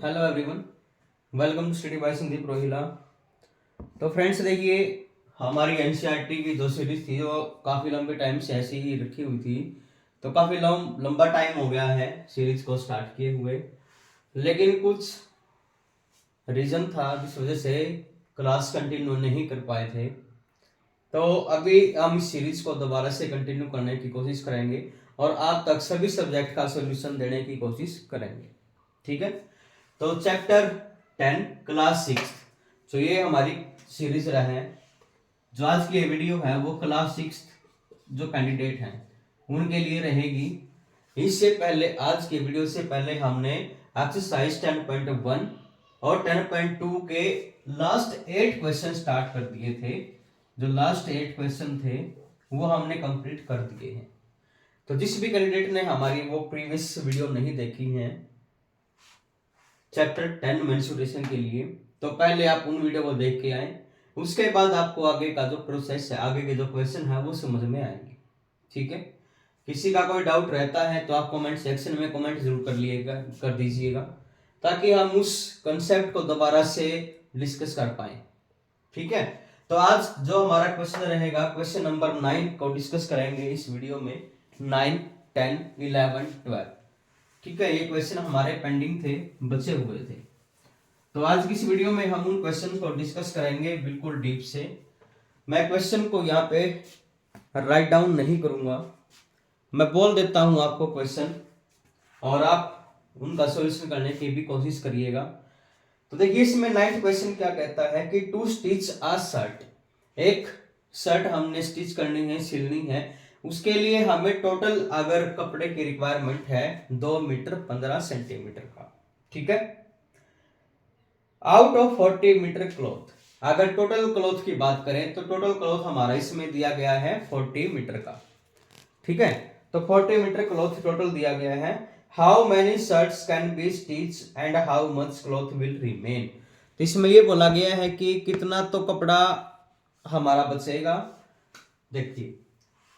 Hello everyone, welcome to study by Sandeep Rohila. तो friends देखिए, हमारी एनसीईआरटी की जो सीरीज थी वो काफ़ी लंबे टाइम से ऐसी ही रखी हुई थी। तो काफ़ी लंबा टाइम हो गया है सीरीज को स्टार्ट किए हुए, लेकिन कुछ रीज़न था जिस वजह से क्लास कंटिन्यू नहीं कर पाए थे। तो अभी हम इस सीरीज को दोबारा से कंटिन्यू करने की कोशिश करेंगे और आप तक सभी सब्जेक्ट का सोल्यूशन देने की कोशिश करेंगे। ठीक है, तो चैप्टर 10 क्लास 6, तो ये हमारी सीरीज रहे। जो आज की ये वीडियो है वो क्लास 6 जो कैंडिडेट हैं उनके लिए रहेगी। इससे पहले, आज की वीडियो से पहले हमने एक्सरसाइज 10.1 और 10.2 के लास्ट 8 क्वेश्चन स्टार्ट कर दिए थे। जो लास्ट 8 क्वेश्चन थे वो हमने कंप्लीट कर दिए हैं। तो जिस भी कैंडिडेट ने हमारी वो प्रीवियस वीडियो नहीं देखी है चैप्टर 10 मेंस्ट्रुएशन के लिए, तो पहले आप उन वीडियो को देख के आए, उसके बाद आपको आगे का जो प्रोसेस है, आगे के जो क्वेश्चन है वो समझ में आएंगे। ठीक है, किसी का कोई डाउट रहता है तो आप कमेंट सेक्शन में कमेंट जरूर कर दीजिएगा, ताकि हम उस कंसेप्ट को दोबारा से डिस्कस कर पाए। ठीक है, तो आज जो हमारा क्वेश्चन रहेगा, क्वेश्चन नंबर 9 को डिस्कस करेंगे इस वीडियो में। 9, 10, 11, 12। ठीक है, ये क्वेश्चन हमारे पेंडिंग थे, बचे हुए थे। तो आज की इस वीडियो में हम उन क्वेश्चन को डिस्कस करेंगे बिल्कुल डीप से। मैं क्वेश्चन को यहाँ पे राइट डाउन नहीं करूंगा, मैं बोल देता हूं आपको क्वेश्चन और आप उनका सॉल्यूशन करने की भी कोशिश करिएगा। तो देखिए, इसमें 9th क्वेश्चन क्या कहता है कि टू स्टिच अ शर्ट। एक शर्ट हमने स्टिच करनी है, सिलनी है, उसके लिए हमें टोटल अगर कपड़े की रिक्वायरमेंट है 2 मीटर 15 सेंटीमीटर का। ठीक है, आउट ऑफ 40 मीटर क्लॉथ। अगर टोटल क्लॉथ की बात करें तो टोटल क्लॉथ हमारा इसमें दिया गया है 40 मीटर का। ठीक है, तो 40 मीटर क्लॉथ टोटल दिया गया है। How many shirts can be stitch and how much cloth will remain. तो इसमें ये बोला गया है कि कितना तो कपड़ा हमारा बचेगा। देखिए,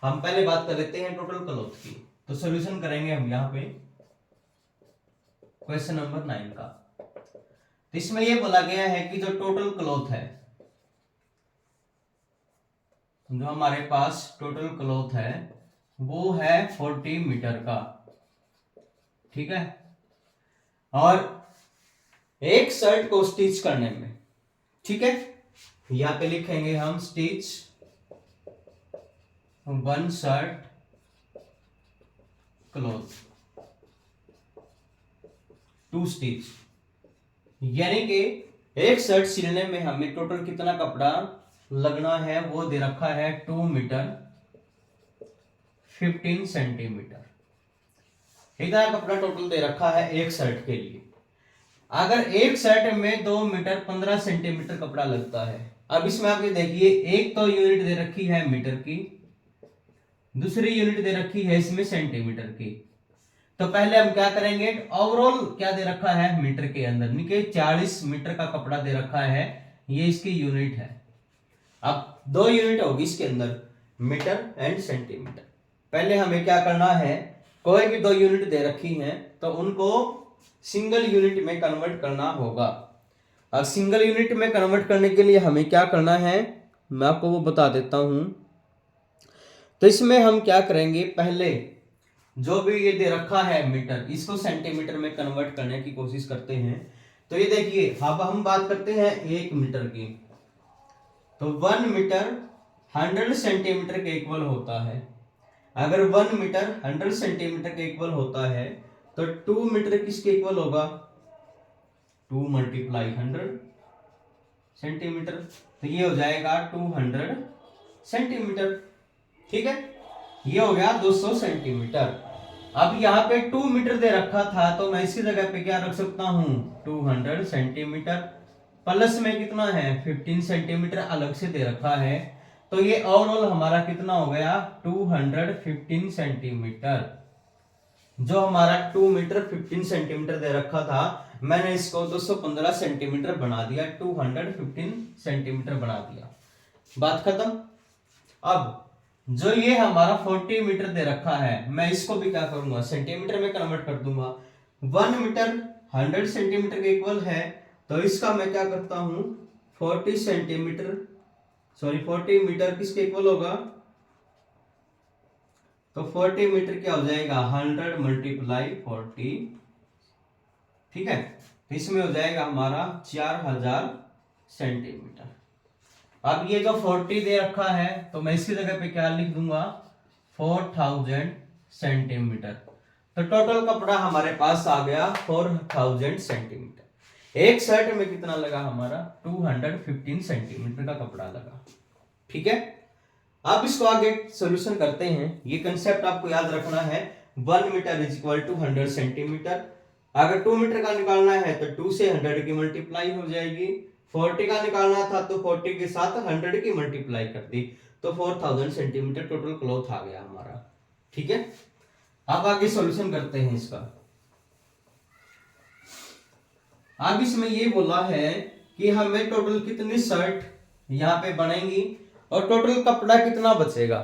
हम पहले बात कर लेते हैं टोटल क्लॉथ की, तो सॉल्यूशन करेंगे हम यहाँ पे क्वेश्चन नंबर 9 का। तो इसमें यह बोला गया है कि जो टोटल क्लॉथ है, जो हमारे पास टोटल क्लॉथ है वो है 40 मीटर का। ठीक है, और एक शर्ट को स्टिच करने में, ठीक है, यहां पे लिखेंगे हम stitch 1 shirt cloth to stitch, यानी कि एक शर्ट सिलने में हमें टोटल कितना कपड़ा लगना है वो दे रखा है 2 मीटर 15 सेंटीमीटर। इतना कपड़ा टोटल दे रखा है एक शर्ट के लिए। अगर एक शर्ट में 2 मीटर 15 सेंटीमीटर कपड़ा लगता है, अब इसमें आप ये देखिए, एक तो यूनिट दे रखी है मीटर की, दूसरी यूनिट दे रखी है इसमें सेंटीमीटर की। तो पहले हम क्या करेंगे, ओवरऑल क्या दे रखा है मीटर के अंदर, नीचे 40 मीटर का कपड़ा दे रखा है, ये इसकी यूनिट है। अब 2 यूनिट होगी इसके अंदर, मीटर एंड सेंटीमीटर। पहले हमें क्या करना है, कोई भी 2 यूनिट दे रखी हैं तो उनको सिंगल यूनिट में कन्वर्ट करना होगा। अब सिंगल यूनिट में कन्वर्ट करने के लिए हमें क्या करना है, मैं आपको वो बता देता हूं। तो इसमें हम क्या करेंगे, पहले जो भी ये दे रखा है मीटर, इसको सेंटीमीटर में कन्वर्ट करने की कोशिश करते हैं। तो ये देखिए, अब हम बात करते हैं 1 मीटर की, तो 1 मीटर 100 सेंटीमीटर के इक्वल होता है। अगर 1 मीटर 100 सेंटीमीटर के इक्वल होता है तो 2 मीटर किसके इक्वल होगा, 2 मल्टीप्लाई 100 सेंटीमीटर, तो ये हो जाएगा 200 सेंटीमीटर। ठीक है, ये हो गया 200 सेंटीमीटर। अब यहाँ पे 2 मीटर दे रखा था तो मैं इसकी जगह पे क्या रख सकता हूँ, 200 सेंटीमीटर, प्लस में कितना है 15 सेंटीमीटर अलग से दे रखा है। तो ये ओवरऑल हमारा कितना हो गया, 215 सेंटीमीटर। जो हमारा 2 मीटर 15 सेंटीमीटर दे रखा था, मैंने इसको 215 सेंटीमीटर बना दिया, 215 सेंटीमीटर बना दिया, बात खत्म। अब जो ये हमारा 40 मीटर दे रखा है, मैं इसको भी क्या करूंगा, सेंटीमीटर में कन्वर्ट कर दूंगा। 1 मीटर 100 सेंटीमीटर के इक्वल है, तो इसका मैं क्या करता हूं 40 सेंटीमीटर 40 मीटर किसके इक्वल होगा, तो 40 मीटर क्या हो जाएगा 100 मल्टीप्लाई 40, ठीक है। तो इसमें हो जाएगा हमारा 4000 सेंटीमीटर। अब ये जो 40 दे रखा है तो मैं इसकी जगह पे क्या लिख दूंगा 4000 सेंटीमीटर। तो टोटल कपड़ा हमारे पास आ गया 4000 सेंटीमीटर। एक शर्ट में कितना लगा हमारा 215 सेंटीमीटर का कपड़ा लगा, ठीक है। अब इसको आगे सॉल्यूशन करते हैं। ये कंसेप्ट आपको याद रखना है, 1 metre is equal to 100 centimetre. अगर 2 मीटर का निकालना है तो 2 से 100 की मल्टीप्लाई हो जाएगी, 40 का निकालना था तो 40 के साथ 100 की मल्टीप्लाई कर दी, तो 4000 सेंटीमीटर टोटल क्लॉथ आ गया हमारा, ठीक है। अब आगे सॉल्यूशन करते हैं इसका। अब इसमें ये बोला है कि हमें टोटल कितनी शर्ट यहाँ पे बनेंगी और टोटल कपड़ा कितना बचेगा।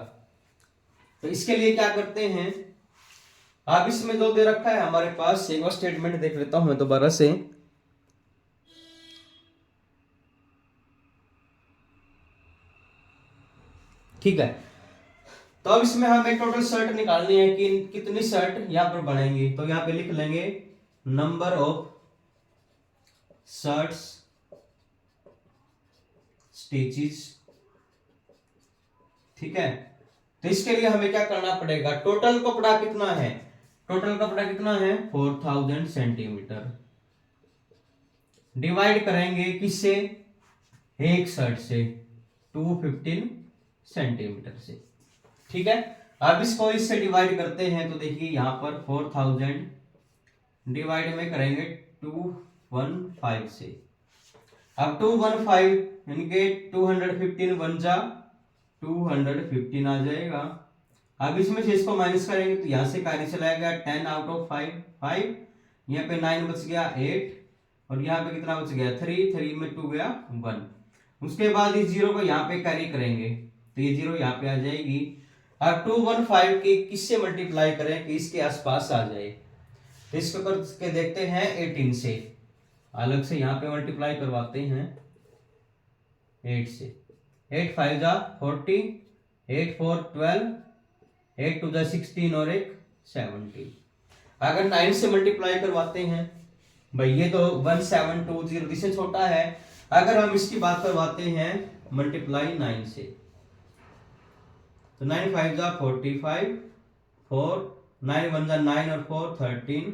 तो इसके लिए क्या करते हैं, अब इसमें जो दे रखा है हमारे पास, एक बार स्टेटमेंट देख लेता हूं मैं दोबारा से। ठीक है, तो अब इसमें हमें टोटल शर्ट निकालनी है कि कितनी शर्ट यहां पर बनेंगी। तो यहां पे लिख लेंगे नंबर ऑफ शर्ट्स स्टिचेस, ठीक है। तो इसके लिए हमें क्या करना पड़ेगा, टोटल कपड़ा कितना है, टोटल कपड़ा कितना है 4000 सेंटीमीटर, डिवाइड करेंगे किससे, एक शर्ट से 215 सेंटीमीटर से, ठीक है। अब इसको इससे डिवाइड करते हैं तो देखिए यहां पर 4000 डिवाइड में करेंगे 215 से। अब 215 यानी कि 215 बन जा 215 आ जाएगा। अब इसमें से इसको माइनस करेंगे तो यहां से कार्य चला गया 10 आउट ऑफ 5, यहाँ पे 9 बच गया 8, और यहाँ पे कितना बच गया 3 में 2 गया 1। उसके बाद इस जीरो को यहाँ पे कैरी करेंगे तो ये जीरो यहाँ पे आ जाएगी। अब 215 की किससे मल्टीप्लाई करें कि इसके आसपास आ जाए, तो इसको करके देखते हैं 18 से, अलग से यहाँ पे मल्टीप्लाई करवाते हैं 8 से। 8 5 जा 40, 8 4 12, 8 2 जा 16 और एक 17। अगर 9 से मल्टीप्लाई करवाते हैं, भाई ये तो 1720 इससे छोटा है। अगर हम इसकी बात करवाते हैं मल्टीप्लाई 9 से, तो 9 5 जा 45, 4 9 1 जा 9 और 4 13,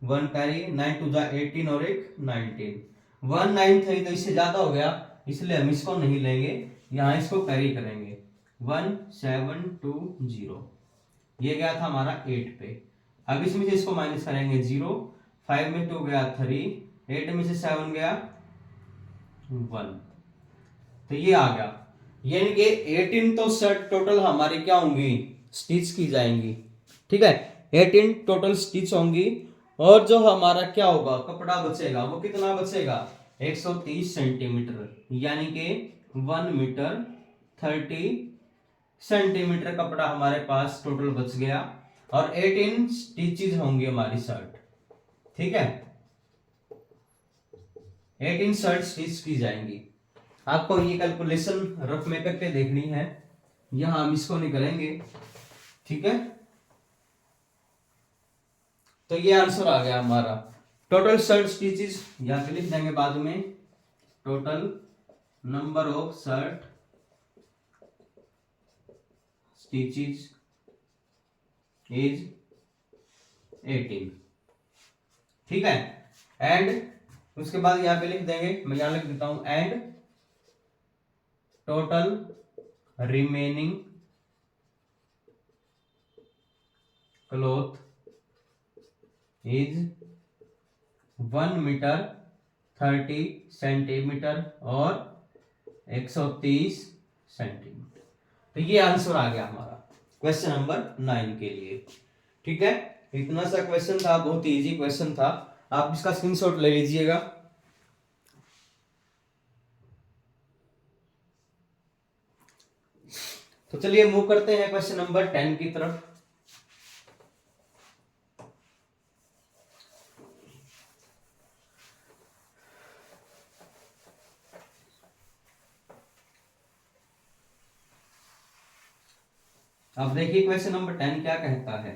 1 कैरी 9 2 जा 18 और एक 19। 193 तो इससे ज्यादा हो गया, इसलिए हम इसको नहीं लेंगे, यहाँ इसको कैरी करेंगे 1720। ये गया था हमारा 8 पे। अब इसमें से इसको माइनस करेंगे 0, 5 में 2 गया 3, 8 में से 7 गया 1, तो ये आ गया। यानी कि 18 तो शर्ट टोटल हमारी क्या होंगी, स्टिच की जाएंगी, ठीक है। 18 टोटल स्टिच होंगी, और जो हमारा क्या होगा कपड़ा बचेगा वो कितना बचेगा 130 सेंटीमीटर, यानी कि 1 मीटर 30 सेंटीमीटर कपड़ा हमारे पास टोटल बच गया, और 18 स्टिचेस होंगी हमारी शर्ट, ठीक है। 18 शर्ट स्टिच की जाएंगी। आपको ये कैलकुलेशन रफ में करके देखनी है, यहां हम इसको नहीं करेंगे, ठीक है। तो ये आंसर आ गया हमारा। टोटल शर्ट स्टिचेस यहां पे लिख देंगे बाद में, total number of shirt stitches is 18, ठीक है। एंड उसके बाद यहां पे लिख देंगे, मैं यहां लिख देता हूं, and total remaining cloth is 1 metre 30 centimetre और 130 सेंटीमीटर। तो ये आंसर आ गया हमारा क्वेश्चन नंबर 9 के लिए, ठीक है। इतना सा क्वेश्चन था, बहुत इजी क्वेश्चन था, आप इसका स्क्रीनशॉट ले लीजिएगा। तो चलिए मूव करते हैं क्वेश्चन नंबर 10 की तरफ। अब देखिए क्वेश्चन नंबर 10 क्या कहता है।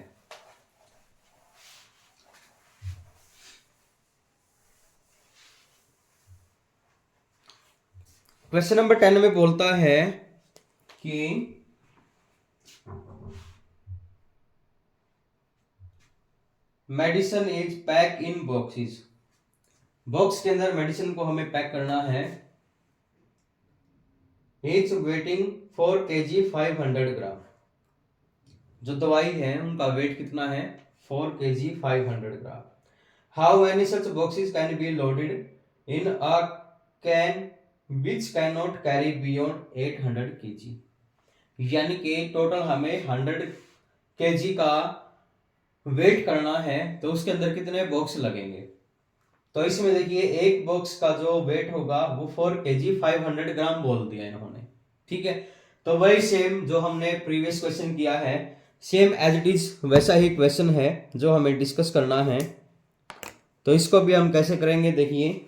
क्वेश्चन नंबर 10 में बोलता है कि medicine is pack in boxes. Box के अंदर मेडिसिन को हमें पैक करना है। इज वेटिंग 4 kg 500 ग्राम। जो दवाई है उनका वेट कितना है? 4 kg 500 gram. How many such boxes can be loaded in a can which can not carry beyond 800 kg। यानी कि टोटल हमें 100 kg का वेट करना है, तो उसके अंदर कितने बॉक्स लगेंगे। तो इसमें देखिए एक बॉक्स का जो वेट होगा वो 4 kg 500 ग्राम बोल दिया इन्होंने। ठीक है, तो वही सेम जो हमने प्रीवियस क्वेश्चन किया है, सेम एज इट इज वैसा ही क्वेश्चन है जो हमें डिस्कस करना है। तो इसको भी हम कैसे करेंगे, देखिए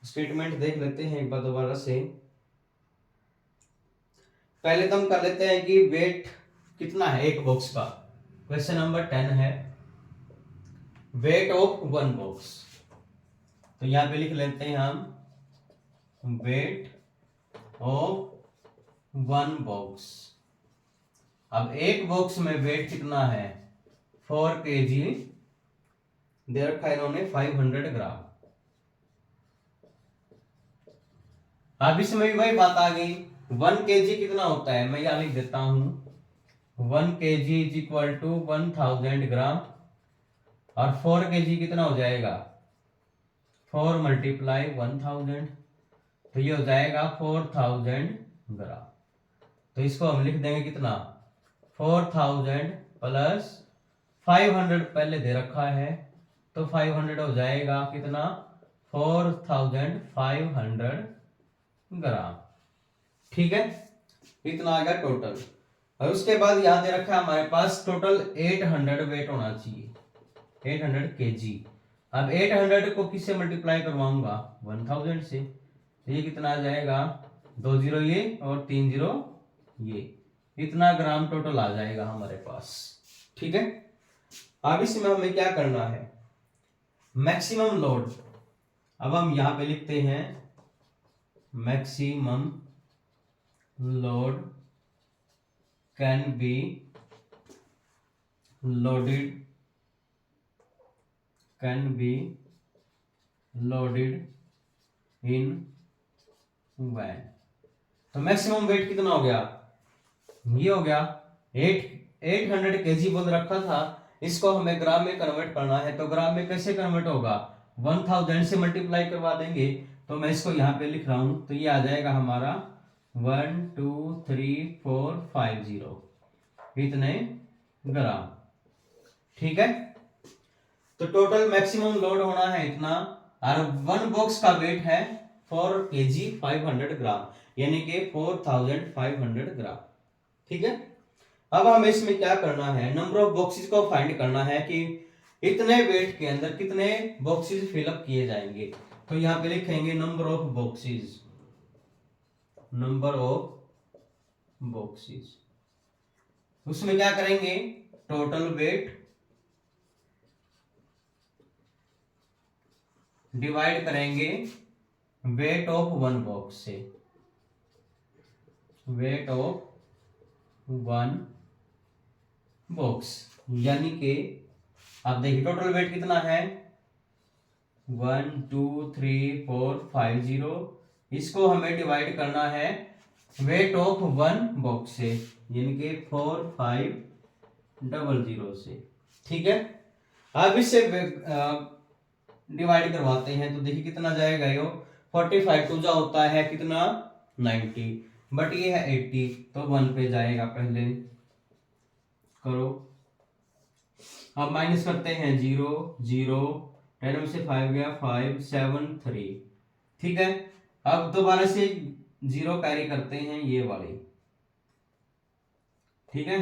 स्टेटमेंट देख लेते हैं एक बार दोबारा से। पहले तो हम कर लेते हैं कि वेट कितना है एक बॉक्स का। क्वेश्चन नंबर 10 है वेट ऑफ वन बॉक्स। तो यहां पे लिख लेते हैं हम वेट ऑफ वन बॉक्स। अब एक बॉक्स में वेट कितना है? 4 kg, दे रखा है इन्होंने 500 ग्राम। अब इसमें भी वही बात आ गई, 1 kg कितना होता है, मैं यहां लिख देता हूं 1 kg इज इक्वल टू 1000 ग्राम। और 4 kg कितना हो जाएगा? 4 मल्टीप्लाई 1000, तो ये हो जाएगा 4000 ग्राम। तो इसको हम लिख देंगे कितना? 4000 प्लस 500 पहले दे रखा है, तो 500 हो जाएगा कितना? 4500 ग्राम। ठीक है, इतना आ गया टोटल। और उसके बाद यहां दे रखा है हमारे पास टोटल 800 वेट होना चाहिए, 800 kg। अब 800 को किससे मल्टीप्लाई करवाऊंगा? 1000 से। तो ये कितना आ जाएगा? 2 जीरो ये और 3 जीरो ये, इतना ग्राम टोटल आ जाएगा हमारे पास। ठीक है, अब इसमें हमें क्या करना है? Maximum load. अब हम यहां पे लिखते हैं maximum load can be loaded in van. तो मैक्सिमम वेट कितना हो गया? ये हो गया 800 kg बोल रखा था, इसको हमें ग्राम में कन्वर्ट करना है। तो ग्राम में कैसे कन्वर्ट होगा? 1000 से मल्टीप्लाई करवा देंगे। तो मैं इसको यहाँ पे लिख रहा हूं, तो ये आ जाएगा हमारा 123,450 इतने ग्राम। ठीक है, तो टोटल मैक्सिमम लोड होना है इतना, और वन बॉक्स का वेट है 4 kg 500 ग्राम, यानी कि 4500 ग्राम। ठीक है, अब हमें इसमें क्या करना है? नंबर ऑफ बॉक्सेस को फाइंड करना है कि इतने वेट के अंदर कितने बॉक्सेस फिलअप किए जाएंगे। तो यहां पे लिखेंगे नंबर ऑफ बॉक्सेस, उसमें क्या करेंगे? टोटल वेट डिवाइड करेंगे वेट ऑफ वन बॉक्स से, वेट ऑफ वन बॉक्स, यानी कि आप देखिए टोटल वेट कितना है? 123,450। इसको हमें डिवाइड करना है वेट ऑफ वन बॉक्स से, यानी कि 4500 से। ठीक है, अब इससे डिवाइड करवाते हैं, तो देखिए कितना जाएगा? यो 45 टू जा होता है कितना? 90, बट ये है 80, तो 1 पे जाएगा पहले। करो, अब माइनस करते हैं 0 0, 10 में से 5 गया 5 7 3। ठीक है, अब दोबारा से 0 कैरी करते हैं ये वाली। ठीक है,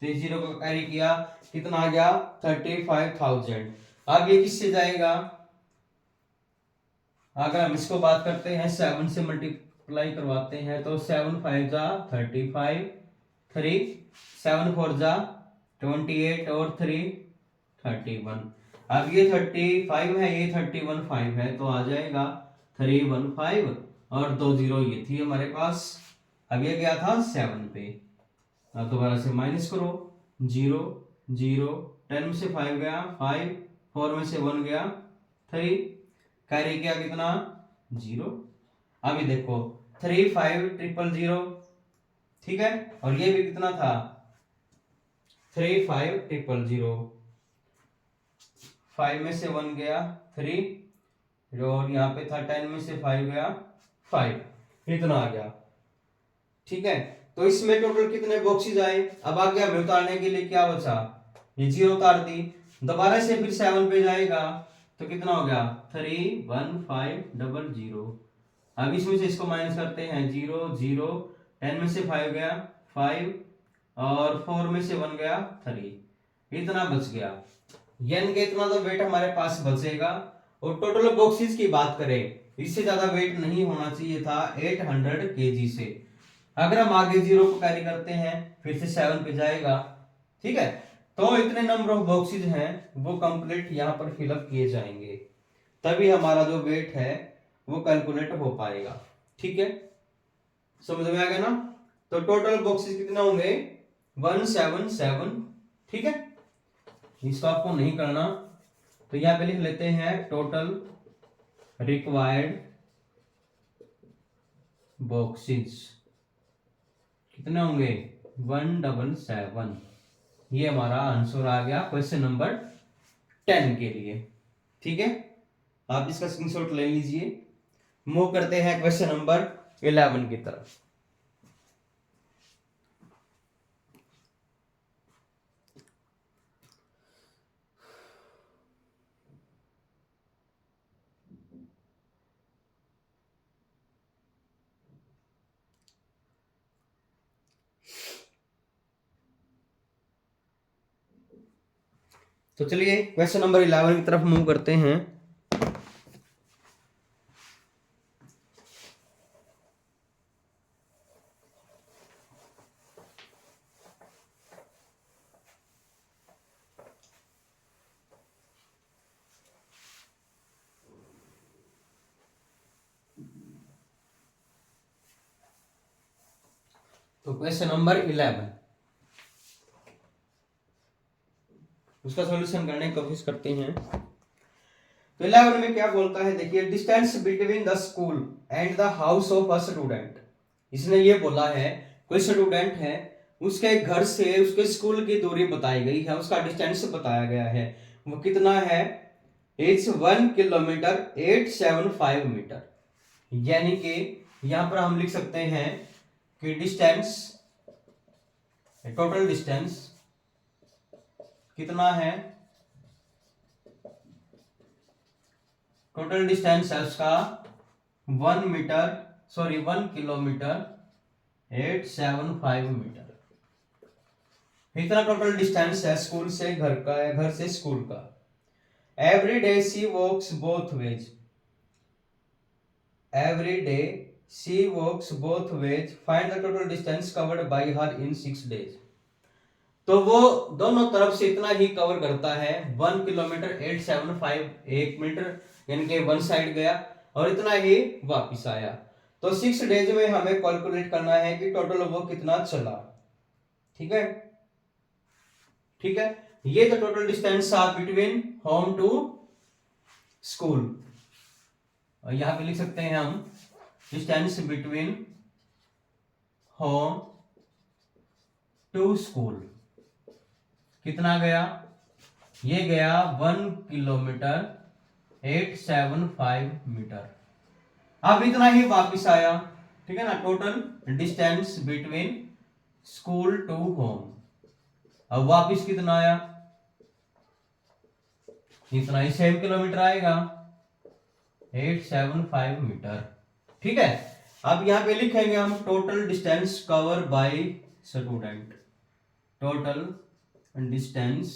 तो 0 को कैरी किया, कितना आ गया? 35,000। अब ये किससे जाएगा? अगर हम इसको बात करते हैं 7 से मल्टीप्लाई करवाते हैं, तो 7 5 जा 35, 3, 7 4 जा 28 और 3 31। अब ये 35 है, ये 31 5 है, तो आ जाएगा 315 और 2 0 ये थी हमारे पास। अब ये गया था 7 पे। अब दोबारा से माइनस करो, 0 0, 10 में से 5 गया 5, 4 में से 1 गया 3, कैरी किया कितना 0। अभी देखो 3 5 0 0, ठीक है, और ये भी कितना था 3 5 0 0, 5 में से 1 गया 3, और यहाँ पे था 10 में से 5 गया 5, इतना आ गया, ठीक है। तो इसमें टोटल कितने बॉक्सेस आए। अब आगे हमें उतारने के लिए क्या बचा, ये 0 उतार दी, दोबारा से फिर 7 पे जाएगा तो कितना हो गया 3 1 5 0 0। अब इसमें से इसको माइनस करते हैं 0 0, 10 में से 5 गया 5, और 4 में से 1 गया 3, इतना बच गया, यानी कि इतना तो वेट हमारे पास बचेगा। और टोटल बॉक्सेस की बात करें, इससे ज्यादा वेट नहीं होना चाहिए था 800 kg से। अगर हम आगे 0 को कैरी करते हैं फिर से 7 पे जाएगा, ठीक है। तो इतने नंबर ऑफ बॉक्सेस हैं वो कंप्लीट यहाँ पर फिलअप किए जाएंगे, तभी हमारा जो वेट है वो कैलकुलेट हो पाएगा, ठीक है। समझ में आ गया ना। तो टोटल बॉक्सेस कितना होंगे 177, ठीक है। इसको आपको नहीं करना, तो यहां पे लिख लेते हैं टोटल रिक्वायर्ड बॉक्सेस कितने होंगे 177। ये हमारा आंसर आ गया क्वेश्चन नंबर 10 के लिए, ठीक है। आप इसका स्क्रीनशॉट ले लीजिए। मूव करते हैं क्वेश्चन नंबर 11 की तरफ। तो चलिए क्वेश्चन नंबर 11 की तरफ मूव करते हैं। तो क्वेश्चन नंबर 11, उसका सॉल्यूशन करने की कोशिश करते हैं। तो 11 में क्या बोलता है, देखिए distance between the school and the house of a student. इसने ये बोला है कोई स्टूडेंट है, उसके घर से उसके स्कूल की दूरी बताई गई है, उसका डिस्टेंस बताया गया है, वो कितना है, इट्स 1 किलोमीटर 875 मीटर। यानी कि यहां पर हम लिख सकते हैं कि डिस्टेंस, टोटल डिस्टेंस कितना है, टोटल डिस्टेंस है उसका 1 किलोमीटर 875 मीटर, इतना टोटल डिस्टेंस है स्कूल से घर का, घर से स्कूल का। Every day she walks both ways, every day she walks both ways, find the total distance covered by her in 6 days। तो वो दोनों तरफ से इतना ही कवर करता है, 1 किलोमीटर 875 1 मीटर, यानी कि वन साइड गया और इतना ही वापिस आया। तो 6 डेज में हमें कैलकुलेट करना है कि टोटल वो कितना चला, ठीक है, ठीक है। ये तो टोटल डिस्टेंस था बिटवीन होम टू स्कूल, और यहां पे लिख सकते हैं हम distance between home to school कितना गया, ये गया 1 किलोमीटर 875 मीटर। अब इतना ही वापिस आया, ठीक है ना। Total distance between school to home, अब वापिस कितना आया, इतना ही 7 किलोमीटर आएगा 875 मीटर, ठीक है। अब यहां पे लिखेंगे हम total distance cover by student, total distance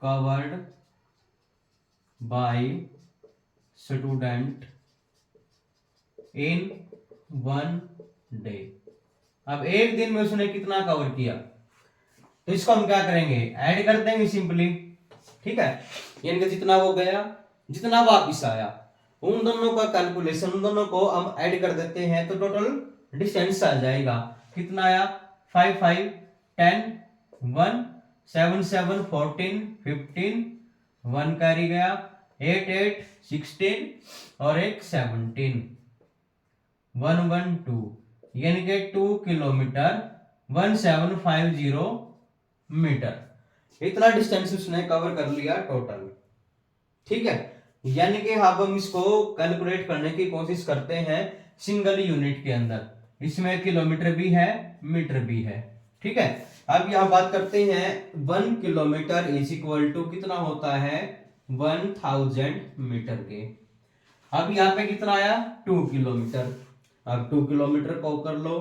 covered bye student in 1 day. अब एक दिन में उसने कितना कवर किया, तो इसको हम क्या करेंगे, ऐड कर देंगे सिंपली। ठीक है, यानी कि जितना वो गया जितना वापिस आया, उन दोनों का कैलकुलेशन, उन दोनों को हम ऐड कर देते हैं तो टोटल डिस्टेंस आ जाएगा। कितना आया, 5 5 10 1 7 7 14 15 1 कैरी गया, 8 8 16 और एक 17 1 1 2, यानी कि 2 किलोमीटर 1750 मीटर, इतना डिस्टेंस उसने कवर कर लिया टोटल। ठीक है, यानी कि अब हम इसको कैलकुलेट करने की कोशिश करते हैं सिंगल यूनिट के अंदर, इसमें किलोमीटर भी है मीटर भी है। ठीक है, अब यहां बात करते हैं 1 किलोमीटर इज इक्वल टू कितना होता है 1000 मीटर के। अब यहाँ पे कितना आया 2 किलोमीटर, अब 2 किलोमीटर को कर लो,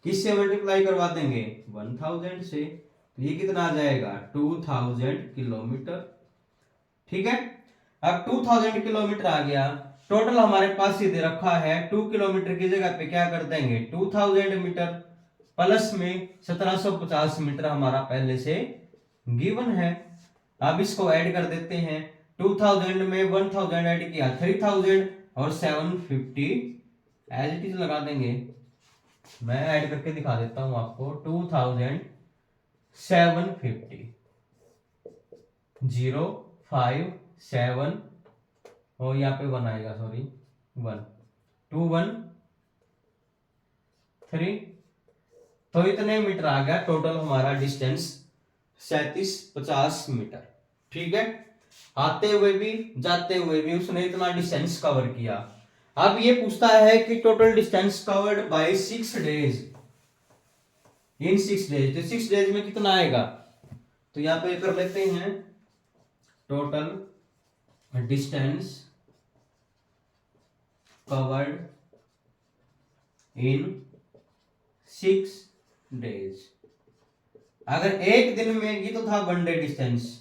किससे मल्टीप्लाई करवा देंगे 1000 से, तो ये कितना आ जाएगा 2000 किलोमीटर। ठीक है, अब 2000 किलोमीटर आ गया, टोटल हमारे पास ये दे रखा है 2 किलोमीटर की जगह पे क्या कर देंगे 2000 मीटर प्लस में 1750 मीटर हमारा पहले से गिवन है। अब इसको ऐड कर देते हैं, 2000 में 1000 ऐड किया 3000 और 750 एज इट इज लगा देंगे। मैं ऐड करके दिखा देता हूं आपको, 2750 0 5 7 और यहाँ पे 1 आएगा, सॉरी 1 2 1 3, तो इतने मीटर आ गया टोटल हमारा डिस्टेंस 3750 मीटर। ठीक है, आते हुए भी जाते हुए भी उसने इतना डिस्टेंस कवर किया। अब ये पूछता है कि total distance covered bye 6 days in 6 days, तो 6 डेज में कितना आएगा, तो यहां पे कर लेते हैं total distance covered in 6 days. अगर एक दिन में, ये तो था 1 डे डिस्टेंस,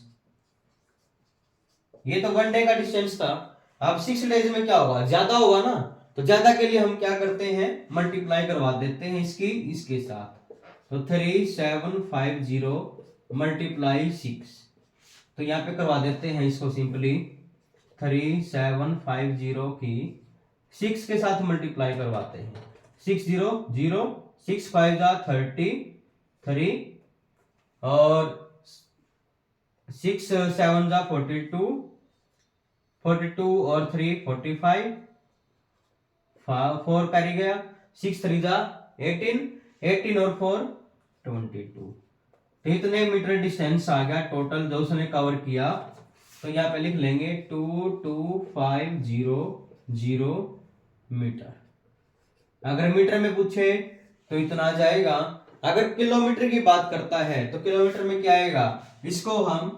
ये तो 1 डे का डिस्टेंस था, अब 6 डेज में क्या होगा, ज्यादा होगा ना, तो ज्यादा के लिए हम क्या करते हैं मल्टीप्लाई करवा देते हैं इसके साथ, तो 3750 मल्टीप्लाई 6, तो यहाँ पे करवा देते हैं इसको सिंपली, 3750 की 6 के साथ मल्टीप्लाई करवाते हैं, 6 0 0 6 5 जा 33 और 6 7 जा 42 42 और 3 45 4 कैरी गया, 6 3 जा 18 18 और 4 22, तो इतने मीटर डिस्टेंस आ गया टोटल जो उसने कवर किया। तो यहाँ पे लिख लेंगे 22500 मीटर। अगर मीटर में पूछे तो इतना आ जाएगा। अगर किलोमीटर की बात करता है तो किलोमीटर में क्या आएगा, इसको हम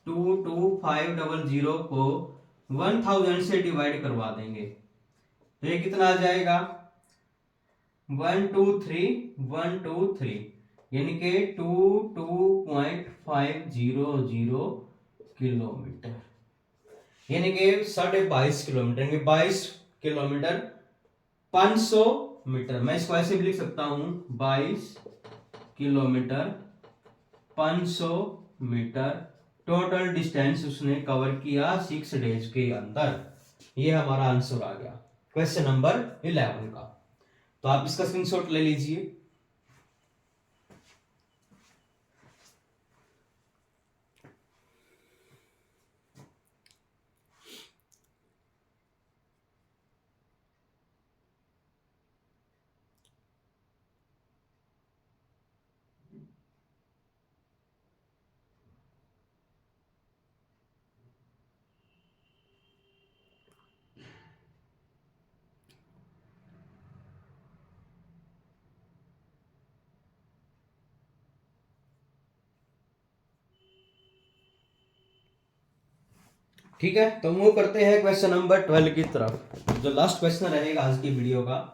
22500 को 1000 से डिवाइड करवा देंगे, तो ये कितना आ जाएगा 123 यानी कि 22.500 किलोमीटर, यानी कि 22.5 किलोमीटर, यानी 22 किलोमीटर 500 मीटर। मैं इसको ऐसे भी लिख सकता हूं 22 किलोमीटर 500 मीटर टोटल डिस्टेंस उसने कवर किया 6 डेज के अंदर। ये हमारा आंसर आ गया क्वेश्चन नंबर 11 का। तो आप इसका स्क्रीनशॉट ले लीजिए। ठीक है, तो मूव करते हैं क्वेश्चन नंबर 12 की तरफ, जो लास्ट क्वेश्चन रहेगा आज की वीडियो का।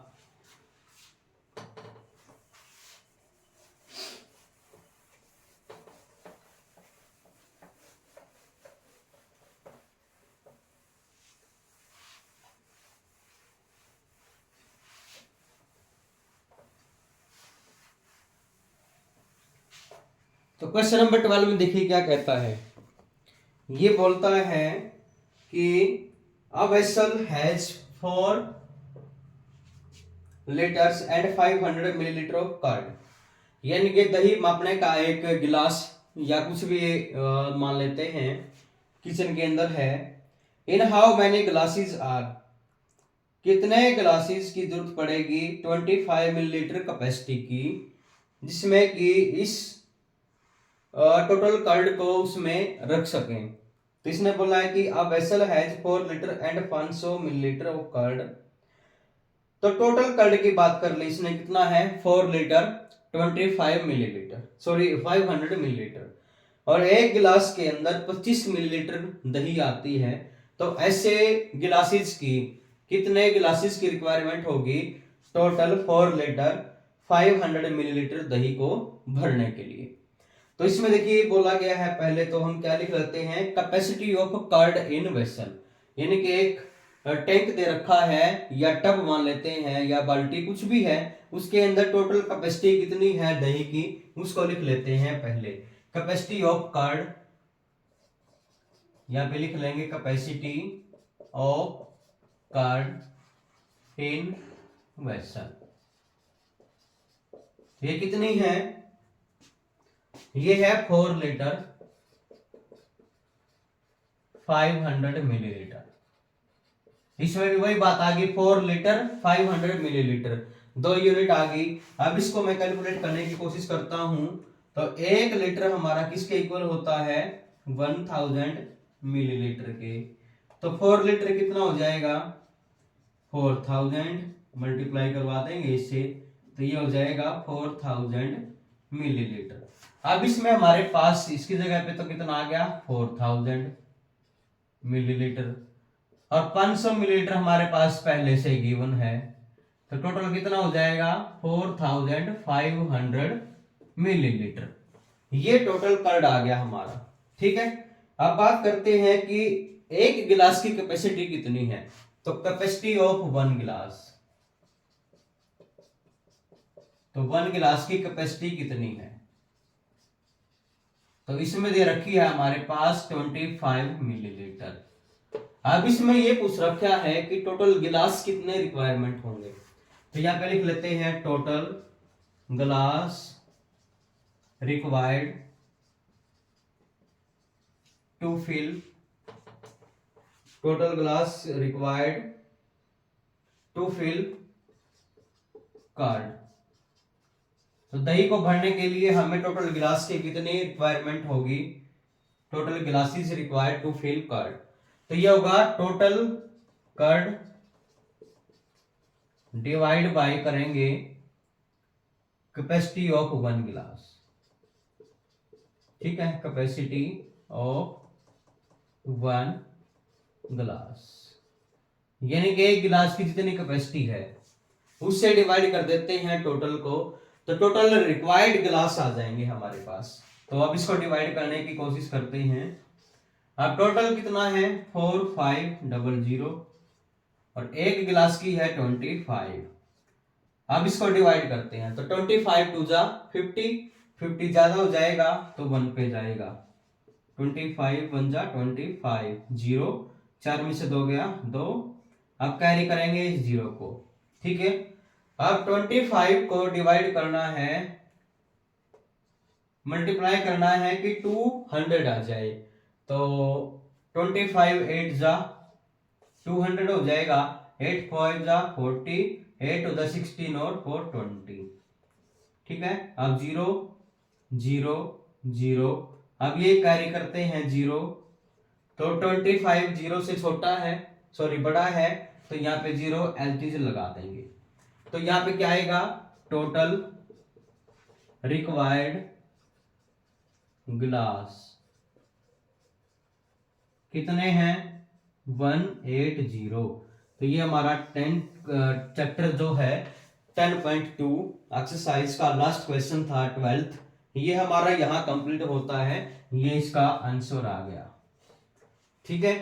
तो क्वेश्चन नंबर 12 में देखिए क्या कहता है। ये बोलता है कि a vessel has 4 litres and 500 millilitre of curd, यानी कि दही मापने का एक गिलास या कुछ भी मान लेते हैं किचन के अंदर है। In how many glasses are, कितने ग्लासेस की जरूरत पड़ेगी 25 मिलीलीटर कैपेसिटी की, जिसमें कि इस टोटल कर्ड को उसमें रख सकें। तो इसने बोला है कि a vessel has 4 litre and 500 millilitre of curd. तो टोटल कर्ड की बात कर ली इसने, कितना है 4 लीटर 25 मिलीलीटर, सॉरी 500 मिलीलीटर, और एक गिलास के अंदर 25 मिलीलीटर दही आती है। तो ऐसे गिलासेस की, कितने गिलासेस की रिक्वायरमेंट होगी टोटल 4 लीटर 500 मिलीलीटर दही को भरने के लिए। तो इसमें देखिए बोला गया है, पहले तो हम क्या लिख लेते हैं, capacity of curd in vessel, यानी कि एक टैंक दे रखा है या टब मान लेते हैं या बाल्टी कुछ भी है, उसके अंदर टोटल कैपेसिटी कितनी है दही की, उसको लिख लेते हैं पहले। कैपेसिटी ऑफ कर्ड, यहाँ पे लिख लेंगे capacity of curd in vessel. ये कितनी है, ये है 4 लीटर 500 मिलीलीटर। इसमें भी वही बात आ गई, 4 लीटर 500 मिलीलीटर, 2 यूनिट आ गई। अब इसको मैं कैलकुलेट करने की कोशिश करता हूं। तो 1 लीटर हमारा किसके इक्वल होता है 1000 मिलीलीटर के। तो 4 लीटर कितना हो जाएगा 4000, मल्टीप्लाई करवा देंगे इससे, तो ये हो जाएगा 4000 मिलीलीटर। अब इसमें हमारे पास इसकी जगह पे तो कितना आ गया 4000 मिलीलीटर, और 500 मिलीलीटर हमारे पास पहले से गिवन है। तो टोटल कितना हो जाएगा 4500 मिलीलीटर। ये टोटल कर्ड आ गया हमारा। ठीक है, अब बात करते हैं कि एक गिलास की कैपेसिटी कितनी है। तो कैपेसिटी ऑफ 1 गिलास, तो 1 गिलास की कैपेसिटी कितनी है, तो इसमें दे रखी है हमारे पास 25 मिलीलीटर। अब इसमें ये पूछ रखा है कि टोटल गिलास कितने रिक्वायरमेंट होंगे। तो यहां पे लिख लेते हैं total glass required to fill, total glass required to fill curd. तो दही को भरने के लिए हमें टोटल गिलास की कितनी रिक्वायरमेंट होगी, total glasses required to fill curd. तो ये होगा टोटल कर्ड डिवाइड बाय करेंगे कैपेसिटी ऑफ 1 गिलास। ठीक है, कैपेसिटी ऑफ 1 गिलास, यानी कि एक गिलास की जितनी कैपेसिटी है उससे डिवाइड कर देते हैं टोटल को, तो टोटल रिक्वायर्ड गिलास आ जाएंगे हमारे पास। तो अब इसको डिवाइड करने की कोशिश करते हैं। अब टोटल कितना है 4500, और एक गिलास की है 25। अब इसको डिवाइड करते हैं, तो 25 टू जा 50, 50 ज्यादा हो जाएगा तो 1 पे जाएगा, 25 1 जा 25, 0 4 में से 2 गया 2, अब कैरी करेंगे इस 0 को। ठीक है, अब 25 को डिवाइड करना है, मल्टीप्लाई करना है कि 200 आ जाए, तो 25 8 जा 200 हो जाएगा, 8 5 जा 40, 8 हो जा 16 और 4 20। ठीक है, अब 0 0 0, अब ये कैरी करते हैं 0, तो 25 0 से छोटा है, सॉरी बड़ा है, तो यहाँ पे 0 एलटीज लगा देंगे। तो यहाँ पे क्या आएगा टोटल रिक्वायर्ड ग्लास कितने हैं 180। तो ये हमारा 10 चैप्टर जो है 10.2 एक्सरसाइज का लास्ट क्वेश्चन था 12th, ये हमारा यहां कंप्लीट होता है, ये इसका आंसर आ गया। ठीक है,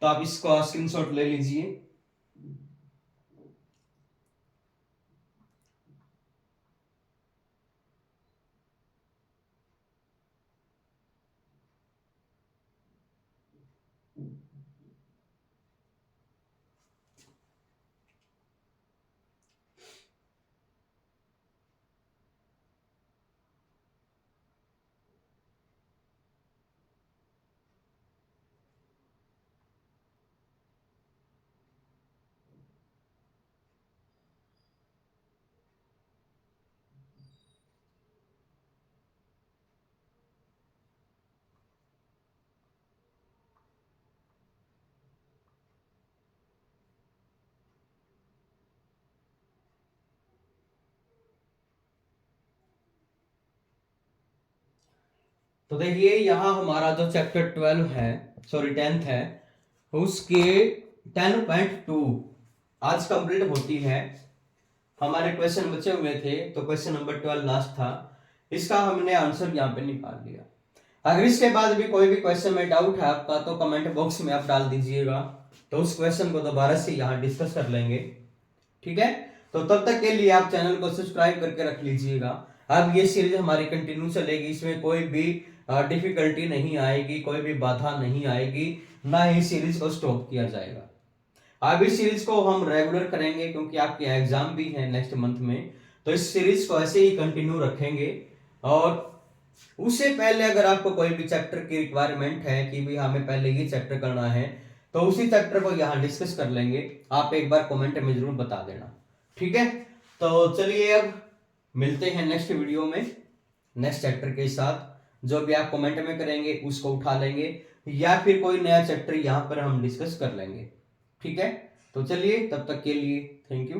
तो आप इसको स्क्रीनशॉट ले लीजिए। तो देखिए यहाँ हमारा जो चैप्टर 12 है, सॉरी 10th है, उसके 10.2 आज कंप्लीट होती है। हमारे क्वेश्चन बचे हुए थे, तो क्वेश्चन नंबर 12 लास्ट था, इसका हमने आंसर यहाँ पे निकाल लिया। अगर इसके बाद भी कोई भी क्वेश्चन में डाउट है आपका तो कमेंट बॉक्स में आप डाल दीजिएगा, तो उस क्वेश्चन को दोबारा से यहाँ डिस्कस कर लेंगे। ठीक है, तो तब तक के लिए आप चैनल को सब्सक्राइब करके रख लीजिएगा। अब ये सीरीज हमारी कंटिन्यू चलेगी, इसमें कोई भी डिफिकल्टी नहीं आएगी, कोई भी बाधा नहीं आएगी, ना ही सीरीज को स्टॉप किया जाएगा। अब इस सीरीज को हम रेगुलर करेंगे क्योंकि आपके एग्जाम भी है नेक्स्ट मंथ में, तो इस सीरीज को ऐसे ही कंटिन्यू रखेंगे। और उससे पहले अगर आपको कोई भी चैप्टर की रिक्वायरमेंट है कि भी हमें पहले ये चैप्टर करना है, तो उसी चैप्टर को यहाँ डिस्कस कर लेंगे। आप एक बार कमेंट में जरूर बता देना। ठीक है, तो चलिए अब मिलते हैं नेक्स्ट वीडियो में नेक्स्ट चैप्टर के साथ। जो भी आप कमेंट में करेंगे उसको उठा लेंगे, या फिर कोई नया चैप्टर यहाँ पर हम डिस्कस कर लेंगे। ठीक है, तो चलिए तब तक के लिए थैंक यू।